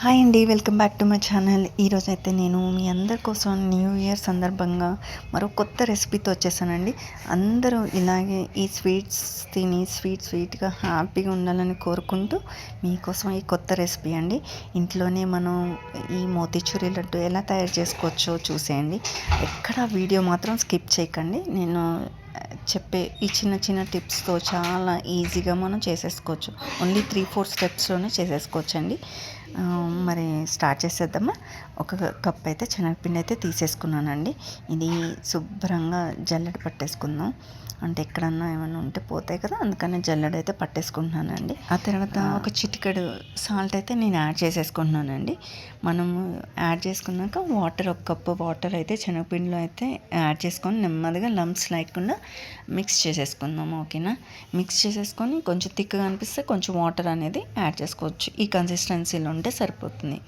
Hi అండి, welcome back to my channel. ఈరోజైతే నేను మీ అందరి కోసం న్యూ ఇయర్ సందర్భంగా మరో కొత్త రెసిపీతో వచ్చేసానండి. అందరూ ఇలాగే ఈ స్వీట్స్ తిని స్వీట్గా హ్యాపీగా ఉండాలని కోరుకుంటూ మీకోసం ఈ కొత్త రెసిపీ అండి. ఇంట్లోనే మనం ఈ మోతీచూరి లడ్డు ఎలా తయారు చేసుకోవచ్చో చూసేయండి. ఎక్కడ వీడియో మాత్రం స్కిప్ చేయకండి. నేను చెప్పే ఈ చిన్న టిప్స్తో చాలా ఈజీగా మనం చేసేసుకోవచ్చు. ఓన్లీ 3-4 స్టెప్స్లోనే చేసేసుకోవచ్చండి. మరి స్టార్ట్ చేసేద్దామా. ఒక కప్ అయితే శనగపిండి అయితే తీసేసుకున్నానండి. ఇది శుభ్రంగా జల్లెడ పట్టేసుకుందాం. అంటే ఎక్కడన్నా ఏమైనా ఉంటే పోతాయి కదా, అందుకని జల్లెడ అయితే పట్టేసుకుంటున్నానండి. ఆ తర్వాత ఒక చిటికెడు సాల్ట్ అయితే నేను యాడ్ చేసేసుకుంటున్నానండి. మనము యాడ్ చేసుకున్నాక వాటర్, ఒక కప్పు వాటర్ అయితే శనగపిండిలో అయితే యాడ్ చేసుకొని నెమ్మదిగా లంప్స్ లేకుండా మిక్స్ చేసేసుకుందాము. ఓకేనా. మిక్స్ చేసేసుకొని కొంచెం థిక్గా అనిపిస్తే కొంచెం వాటర్ అనేది యాడ్ చేసుకోవచ్చు. ఈ కన్సిస్టెన్సీలో ఉంటే సరిపోతుంది.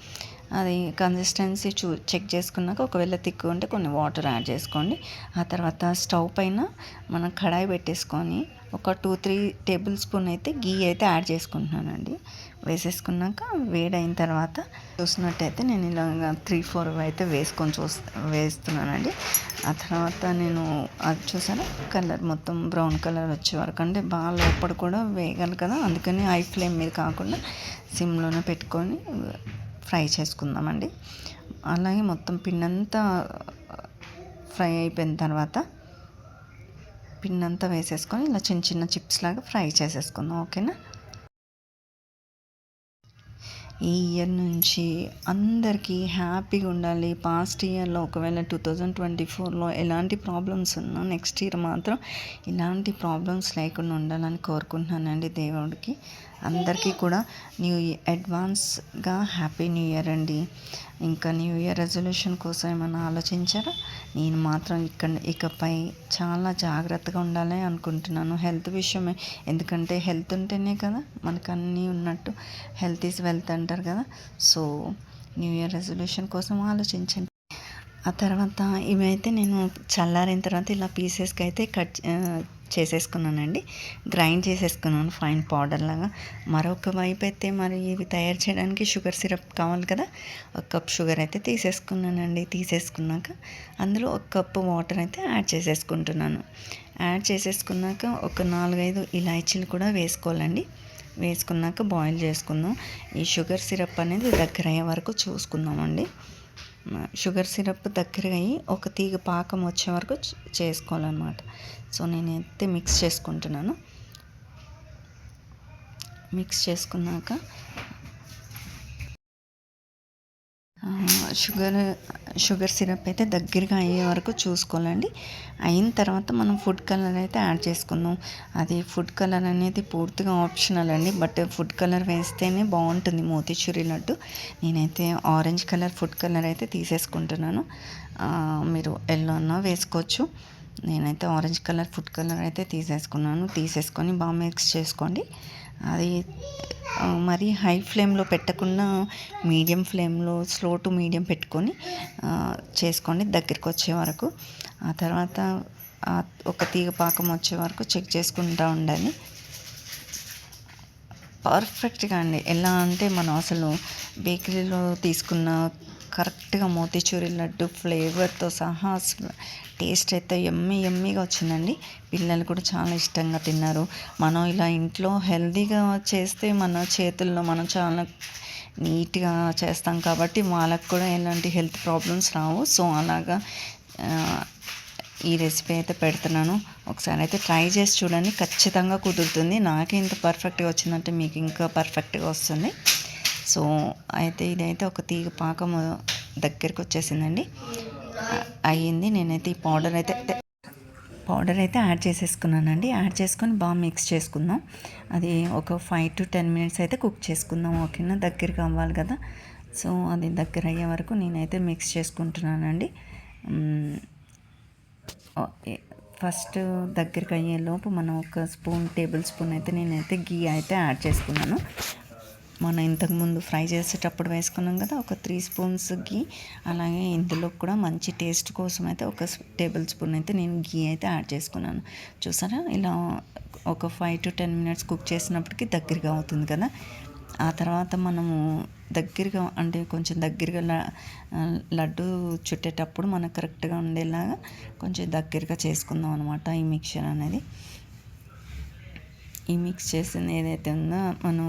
అది కన్సిస్టెన్సీ చెక్ చేసుకున్నాక ఒకవేళ తిక్కువ ఉంటే కొన్ని వాటర్ యాడ్ చేసుకోండి. ఆ తర్వాత స్టవ్ పైన మనం కడాయి పెట్టేసుకొని ఒక 2-3 టేబుల్ స్పూన్ అయితే గీ అయితే యాడ్ చేసుకుంటున్నానండి. వేసేసుకున్నాక వేడైన తర్వాత చూసినట్టయితే నేను ఇలాగ 3-4 అయితే వేస్తున్నానండి. ఆ తర్వాత నేను అది చూసాను కలర్ మొత్తం బ్రౌన్ కలర్ వచ్చే వరకు, అంటే బాగా లోపల కూడా వేగాలి కదా, అందుకని హై ఫ్లేమ్ మీద కాకుండా సిమ్లోనే పెట్టుకొని ఫ్రై చేసుకుందామండి. అలాగే మొత్తం పిండంతా ఫ్రై అయిపోయిన తర్వాత పిండంతా వేసేసుకొని ఇలా చిన్న చిప్స్ లాగా ఫ్రై చేసేసుకుందాం. ఓకేనా. ఈ ఇయర్ నుంచి అందరికీ హ్యాపీగా ఉండాలి. పాస్ట్ ఇయర్లో ఒకవేళ 2024లో ఎలాంటి ప్రాబ్లమ్స్ ఉన్నా నెక్స్ట్ ఇయర్ మాత్రం ఇలాంటి ప్రాబ్లమ్స్ లేకుండా ఉండాలని కోరుకుంటున్నానండి దేవుడికి. అందరికీ కూడా అడ్వాన్స్గా హ్యాపీ న్యూ ఇయర్ అండి. ఇంకా న్యూ ఇయర్ రెజల్యూషన్ కోసం ఏమైనా ఆలోచించారా? నేను మాత్రం ఇకపై చాలా జాగ్రత్తగా ఉండాలి అనుకుంటున్నాను హెల్త్ విషయమే. ఎందుకంటే హెల్త్ ఉంటేనే కదా మనకు అన్నీ ఉన్నట్టు. హెల్త్ ఈజ్ వెల్త్ అంటారు కదా. సో న్యూ ఇయర్ రెజల్యూషన్ కోసం ఆలోచించండి. ఆ తర్వాత ఇవైతే నేను చల్లారిన తర్వాత ఇలా పీసెస్కి అయితే కట్ చేసేసుకున్నానండి. గ్రైండ్ చేసేసుకున్నాను ఫైన్ పౌడర్ లాగా. మరొక వైపు అయితే మరి ఇవి తయారు చేయడానికి షుగర్ సిరప్ కావాలి కదా, ఒక కప్ షుగర్ అయితే తీసేసుకున్నానండి. తీసేసుకున్నాక అందులో ఒక కప్పు వాటర్ అయితే యాడ్ చేసేసుకుంటున్నాను. యాడ్ చేసేసుకున్నాక ఒక 4-5 ఇలాచీలు కూడా వేసుకోవాలండి. వేసుకున్నాక బాయిల్ చేసుకుందాం. ఈ షుగర్ సిరప్ అనేది దగ్గర అయ్యే వరకు చూసుకుందామండి. షుగర్ సిరప్ దగ్గర అయ్యి ఒక తీగ పాకం వచ్చే వరకు చేసుకోవాలన్నమాట. సో నేనైతే మిక్స్ చేసుకుంటున్నాను. మిక్స్ చేసుకున్నాక షుగర్ సిరప్ అయితే దగ్గరగా అయ్యే వరకు చూసుకోవాలండి. అయిన తర్వాత మనం ఫుడ్ కలర్ అయితే యాడ్ చేసుకుందాం. అది ఫుడ్ కలర్ అనేది పూర్తిగా ఆప్షనల్ అండి, బట్ ఫుడ్ కలర్ వేస్తేనే బాగుంటుంది మోతీచూరి లడ్డు. నేనైతే ఆరెంజ్ కలర్ ఫుడ్ కలర్ అయితే తీసేసుకుంటున్నాను. మీరు ఎల్లో అన్నా వేసుకోవచ్చు. నేనైతే ఆరెంజ్ కలర్ ఫుడ్ కలర్ అయితే తీసేసుకొని బాగా మిక్స్ చేసుకోండి. అది మరి హై ఫ్లేమ్లో పెట్టకుండా మీడియం ఫ్లేమ్లో స్లో టు మీడియం పెట్టుకొని చేసుకోండి దగ్గరికి వచ్చే వరకు. ఆ తర్వాత ఒక తీగ పాకం వచ్చే వరకు చెక్ చేసుకుంటూ ఉండాలి. పర్ఫెక్ట్గా అండి. ఎలా అంటే మనం అసలు బేకరీలో తీసుకున్న కరెక్ట్గా మోతీచూరి లడ్డు ఫ్లేవర్తో సహా టేస్ట్ అయితే యమ్మీగా వచ్చిందండి. పిల్లలు కూడా చాలా ఇష్టంగా తిన్నారు. మనం ఇలా ఇంట్లో హెల్తీగా చేస్తే మన చేతుల్లో మనం చాలా నీట్గా చేస్తాం కాబట్టి వాళ్ళకు కూడా ఎలాంటి హెల్త్ ప్రాబ్లమ్స్ రావు. సో అలాగా ఈ రెసిపీ అయితే పెడుతున్నాను. ఒకసారి అయితే ట్రై చేసి చూడండి, ఖచ్చితంగా కుదురుతుంది. నాకే ఇంత పర్ఫెక్ట్గా వచ్చిందంటే మీకు ఇంకా పర్ఫెక్ట్గా వస్తుంది. సో అయితే ఇదైతే ఒక తీగ పాకం దగ్గరికి వచ్చేసిందండి, అయ్యింది. నేనైతే ఈ పౌడర్ అయితే యాడ్ చేసేసుకున్నానండి. యాడ్ చేసుకొని బాగా మిక్స్ చేసుకుందాం. అది ఒక 5-10 మినిట్స్ అయితే కుక్ చేసుకుందాం. ఓకేనా. దగ్గరికి అవ్వాలి కదా. సో అది దగ్గర అయ్యే వరకు నేనైతే మిక్స్ చేసుకుంటున్నానండి. ఫస్ట్ దగ్గరికి అయ్యేలోపు మనం ఒక టేబుల్ స్పూన్ అయితే నేనైతే గీ అయితే యాడ్ చేసుకున్నాను. మనం ఇంతకుముందు ఫ్రై చేసేటప్పుడు వేసుకున్నాం కదా, ఒక 3 స్పూన్స్ గీ. అలాగే ఇందులో కూడా మంచి టేస్ట్ కోసం అయితే ఒక టేబుల్ స్పూన్ అయితే నేను గీ అయితే యాడ్ చేసుకున్నాను. చూసారా, ఇలా ఒక 5-10 మినిట్స్ కుక్ చేసినప్పటికీ దగ్గరగా అవుతుంది కదా. ఆ తర్వాత మనము దగ్గరగా అంటే కొంచెం దగ్గరగా లడ్డు చుట్టేటప్పుడు మనకు కరెక్ట్గా ఉండేలాగా కొంచెం దగ్గరగా చేసుకుందాం అనమాట ఈ మిక్చర్ అనేది. ఈ మిక్స్ చేసింది ఏదైతే ఉందో మనం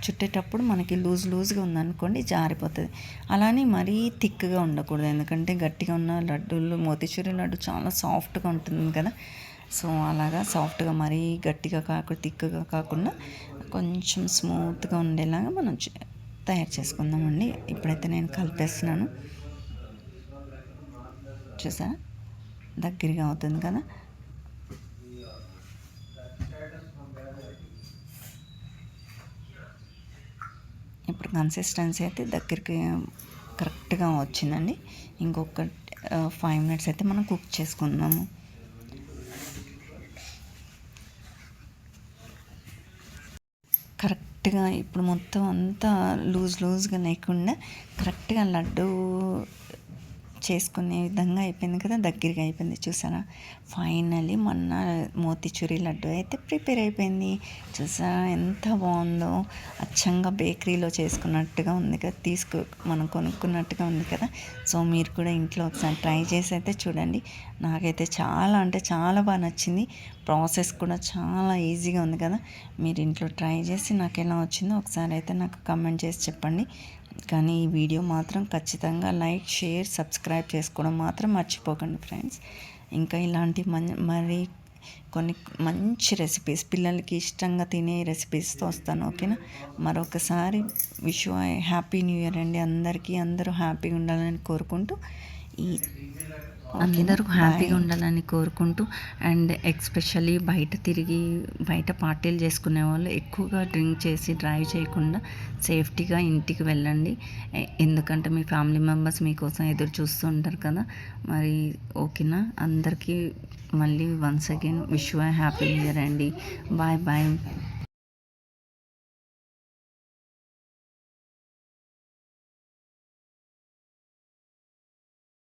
చుట్టేటప్పుడు మనకి లూజ్గా ఉందనుకోండి జారిపోతుంది. అలానే మరీ థిక్గా ఉండకూడదు, ఎందుకంటే గట్టిగా ఉన్న లడ్డూలు మోతీచూర్ లడ్డు చాలా సాఫ్ట్గా ఉంటుంది కదా. సో అలాగా సాఫ్ట్గా మరీ గట్టిగా కాకుండా థిక్గా కాకుండా కొంచెం స్మూత్గా ఉండేలాగా మనం తయారు చేసుకుందామండి. ఇప్పుడైతే నేను కలిపేస్తున్నాను. చూసారా దగ్గరగా అవుతుంది కదా. ఇప్పుడు కన్సిస్టెన్సీ అయితే దగ్గరికి కరెక్ట్గా వచ్చిందండి. ఇంకొక 5 మినిట్స్ అయితే మనం కుక్ చేసుకుందాము. కరెక్ట్గా ఇప్పుడు మొత్తం అంతా లూజ్గా లేకుండా కరెక్ట్గా లడ్డు చేసుకునే విధంగా అయిపోయింది కదా, దగ్గరగా అయిపోయింది. చూసారా ఫైనల్లీ మొన్న మోతీచూరి లడ్డు అయితే ప్రిపేర్ అయిపోయింది. చూసారా ఎంత బాగుందో, అచ్చంగా బేకరీలో చేసుకున్నట్టుగా ఉంది కదా, మనం కొనుక్కున్నట్టుగా ఉంది కదా. సో మీరు కూడా ఇంట్లో ఒకసారి ట్రై చేసి అయితే చూడండి. నాకైతే చాలా అంటే చాలా బాగా నచ్చింది. ప్రాసెస్ కూడా చాలా ఈజీగా ఉంది కదా. మీరు ఇంట్లో ట్రై చేసి నాకు ఎలా వచ్చిందో ఒకసారి అయితే నాకు కమెంట్ చేసి చెప్పండి. కానీ ఈ వీడియో మాత్రం ఖచ్చితంగా లైక్, షేర్, సబ్స్క్రైబ్ చేసుకోవడం మాత్రం మర్చిపోకండి ఫ్రెండ్స్. ఇంకా ఇలాంటి మరి కొన్ని మంచి రెసిపీస్, పిల్లలకి ఇష్టంగా తినే రెసిపీస్తో వస్తాను. ఓకేనా. మరొకసారి విష్ హ్యాపీ న్యూ ఇయర్ అండి అందరికీ. అందరూ హ్యాపీగా ఉండాలని కోరుకుంటూ అందరూ హ్యాపీగా ఉండాలని కోరుకుంటూ అండ్ ఎస్పెషల్లీ బయట పార్టీలు చేసుకునే వాళ్ళు ఎక్కువగా డ్రింక్ చేసి డ్రైవ్ చేయకుండా సేఫ్టీగా ఇంటికి వెళ్ళండి. ఎందుకంటే మీ ఫ్యామిలీ మెంబర్స్ మీకోసం ఎదురు చూస్తూ ఉంటారు కదా. మరి ఓకేనా. అందరికీ మళ్ళీ once again wish happy new year అండి. బాయ్.